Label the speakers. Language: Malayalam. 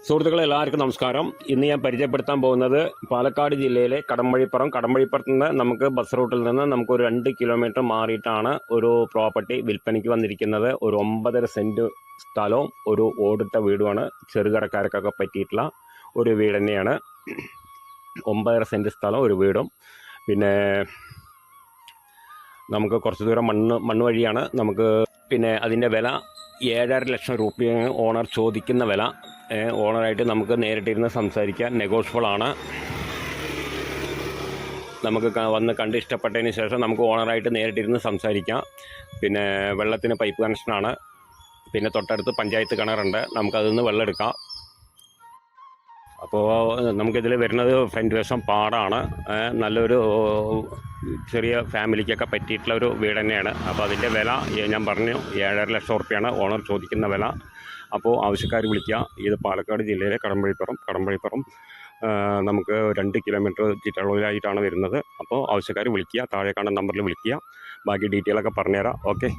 Speaker 1: സുഹൃത്തുക്കളെ എല്ലാവർക്കും നമസ്കാരം. ഇന്ന് ഞാൻ പരിചയപ്പെടുത്താൻ പോകുന്നത് പാലക്കാട് ജില്ലയിലെ കടമ്പഴിപ്പുറത്ത് നിന്ന് നമുക്ക് ബസ് റൂട്ടിൽ നിന്ന് നമുക്കൊരു 2 കിലോമീറ്റർ മാറിയിട്ടാണ് ഒരു പ്രോപ്പർട്ടി വിൽപ്പനയ്ക്ക് വന്നിരിക്കുന്നത്. ഒരു 9.5 സെൻറ്റ് സ്ഥലവും ഒരു ഓടിട്ട വീടുമാണ്. ചെറുകിടക്കാർക്കൊക്കെ പറ്റിയിട്ടുള്ള ഒരു വീട് തന്നെയാണ്. 9.5 സെൻറ്റ് സ്ഥലം, ഒരു വീടും. പിന്നെ നമുക്ക് കുറച്ച് ദൂരം മണ്ണ് വഴിയാണ്. നമുക്ക് പിന്നെ അതിൻ്റെ വില 7.5 ലക്ഷം രൂപയാണ് ഓണർ ചോദിക്കുന്ന വില. ഓണറായിട്ട് നമുക്ക് നേരിട്ടിരുന്ന് സംസാരിക്കാം, നെഗോഷ്യബിൾ ആണ്. നമുക്ക് വന്ന് കണ്ട് ഇഷ്ടപ്പെട്ടതിന് ശേഷം നമുക്ക് ഓണറായിട്ട് നേരിട്ടിരുന്ന് സംസാരിക്കാം. പിന്നെ വെള്ളത്തിന് പൈപ്പ് കണക്ഷനാണ്. പിന്നെ തൊട്ടടുത്ത് പഞ്ചായത്ത് കിണറുണ്ട്, നമുക്കതിൽ നിന്ന് വെള്ളം എടുക്കാം. അപ്പോൾ നമുക്കിതിൽ വരുന്നത് ഫ്രണ്ട് വശം പാടാണ്. നല്ലൊരു ചെറിയ ഫാമിലിക്കൊക്കെ പറ്റിയിട്ടുള്ള ഒരു വീട് തന്നെയാണ്. അപ്പോൾ അതിൻ്റെ വില ഞാൻ പറഞ്ഞു 7.5 ലക്ഷം റുപ്യാണ് ഓണർ ചോദിക്കുന്ന വില. അപ്പോൾ ആവശ്യക്കാർ വിളിക്കുക. ഇത് പാലക്കാട് ജില്ലയിലെ കടമ്പഴിപ്പുറം നമുക്ക് 2 കിലോമീറ്റർ ചുറ്റളവിലായിട്ടാണ് വരുന്നത്. അപ്പോൾ ആവശ്യക്കാർ വിളിക്കുക, താഴെ കാണുന്ന നമ്പറിൽ വിളിക്കുക. ബാക്കി ഡീറ്റെയിലൊക്കെ പറഞ്ഞുതരാം. ഓക്കെ.